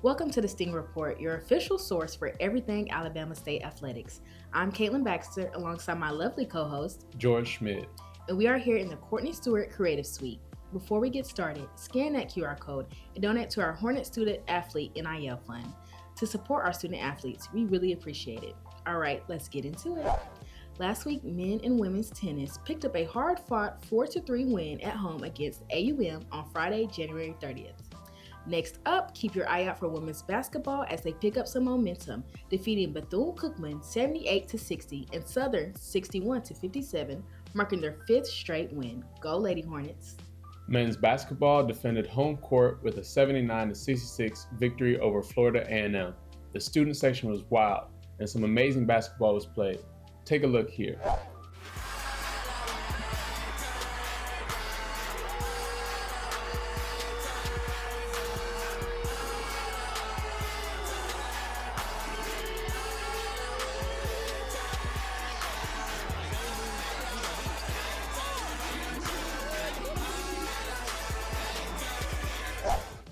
Welcome to the Sting Report, your official source for everything Alabama State athletics. I'm Caitlin Baxter alongside my lovely co host, George Schmidt. And we are here in the Courtney Stewart Creative Suite. Before we get started, scan that QR code and donate to our Hornet Student Athlete NIL Fund. To support our student athletes, we really appreciate it. All right, let's get into it. Last week, men and women's tennis picked up a hard-fought 4-3 win at home against AUM on Friday, January 30th. Next up, keep your eye out for women's basketball as they pick up some momentum, defeating Bethune-Cookman 78-60 and Southern 61-57, marking their fifth straight win. Go Lady Hornets! Men's basketball defended home court with a 79-66 victory over Florida A&M. The student section was wild, and some amazing basketball was played. Take a look here.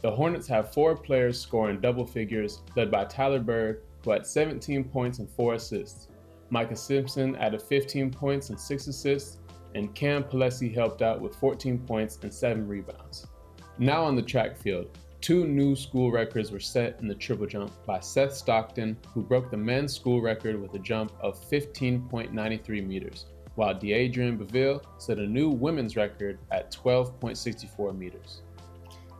The Hornets have 4 players scoring double figures, led by Tyler Bird, who had 17 points and 4 assists. Micah Simpson added 15 points and 6 assists, and Cam Palesi helped out with 14 points and 7 rebounds. Now on the track field, 2 new school records were set in the triple jump by Seth Stockton, who broke the men's school record with a jump of 15.93 meters, while Deadrian Beville set a new women's record at 12.64 meters.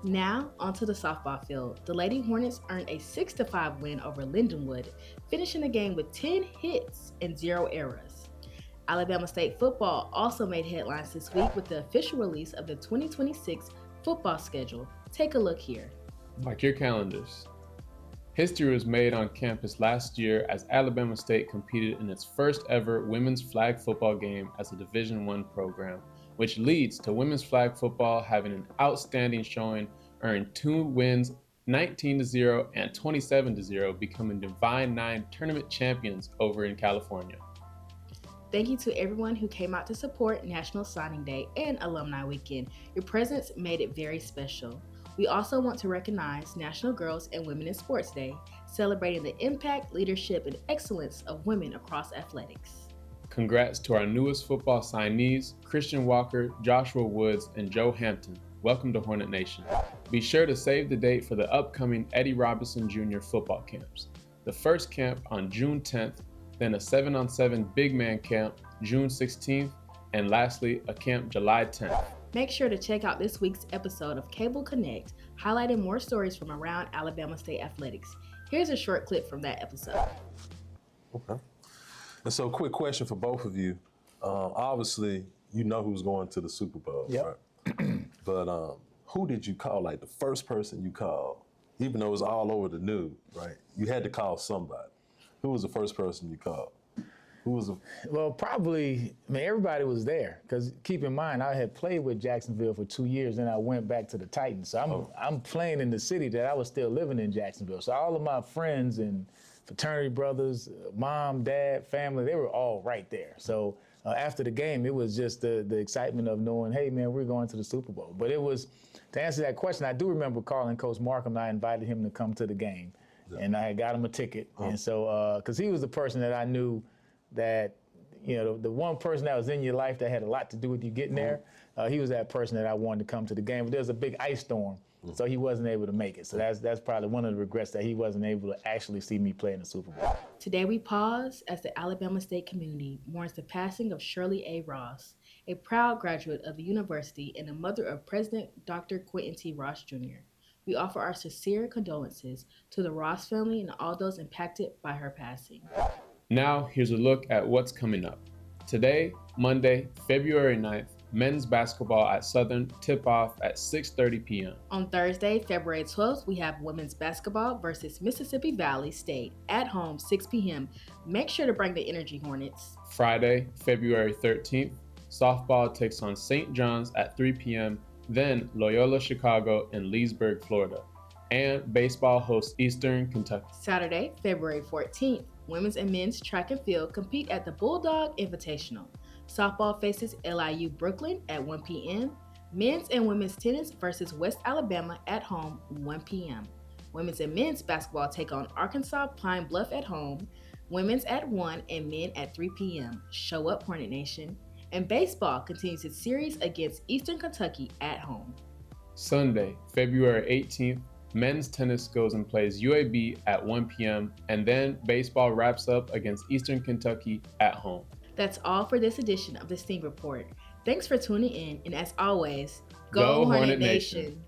Now, onto the softball field. The Lady Hornets earned a 6-5 win over Lindenwood, finishing the game with 10 hits and 0 errors. Alabama State football also made headlines this week with the official release of the 2026 football schedule. Take a look here. Mark your calendars. History was made on campus last year as Alabama State competed in its first ever women's flag football game as a Division I program, which leads to women's flag football having an outstanding showing, earned 2 wins, 19-0 and 27-0, becoming Divine 9 tournament champions over in California. Thank you to everyone who came out to support National Signing Day and Alumni Weekend. Your presence made it very special. We also want to recognize National Girls and Women in Sports Day, celebrating the impact, leadership, and excellence of women across athletics. Congrats to our newest football signees, Christian Walker, Joshua Woods, and Joe Hampton. Welcome to Hornet Nation. Be sure to save the date for the upcoming Eddie Robinson Jr. football camps. The first camp on June 10th, then a 7-on-7 big man camp June 16th, and lastly, a camp July 10th. Make sure to check out this week's episode of Cable Connect, highlighting more stories from around Alabama State athletics. Here's a short clip from that episode. Okay. And so, quick question for both of you. Obviously, you know who's going to the Super Bowl, Yep. right? But who did you call, like the first person you called, even though it was all over the news, right? You had to call somebody. Who was the first person you called? Who was the... Well, probably, everybody was there. Because keep in mind, I had played with Jacksonville for 2 years, and I went back to the Titans. So I'm playing in the city that I was still living in Jacksonville. So all of my friends and fraternity brothers, mom, dad, family, they were all right there. So after the game, it was just the excitement of knowing, hey, man, we're going to the Super Bowl. But it was, to answer that question, I do remember calling Coach Markham, and I invited him to come to the game. Yeah. And I got him a ticket. And so, because he was the person that I knew that, you know, the one person that was in your life that had a lot to do with you getting there, he was that person that I wanted to come to the game. But there was a big ice storm, so he wasn't able to make it. So that's probably one of the regrets, that he wasn't able to actually see me play in the Super Bowl. Today we pause as the Alabama State community mourns the passing of Shirley A. Ross, a proud graduate of the university and the mother of President Dr. Quentin T. Ross Jr. We offer our sincere condolences to the Ross family and all those impacted by her passing. Now, here's a look at what's coming up. Today, Monday, February 9th, men's basketball at Southern tip-off at 6:30 p.m. On Thursday, February 12th, we have women's basketball versus Mississippi Valley State at home, 6 p.m. Make sure to bring the energy, Hornets. Friday, February 13th, softball takes on St. John's at 3 p.m., then Loyola Chicago in Leesburg, Florida. And baseball hosts Eastern Kentucky. Saturday, February 14th, women's and men's track and field compete at the Bulldog Invitational. Softball faces LIU Brooklyn at 1 p.m. Men's and women's tennis versus West Alabama at home, 1 p.m. Women's and men's basketball take on Arkansas Pine Bluff at home, women's at 1 and men at 3 p.m. Show up, Hornet Nation. And baseball continues its series against Eastern Kentucky at home. Sunday, February 18th, men's tennis goes and plays UAB at 1 p.m. and then baseball wraps up against Eastern Kentucky at home. That's all for this edition of the Steam Report. Thanks for tuning in, and as always, Go Hornet Nation.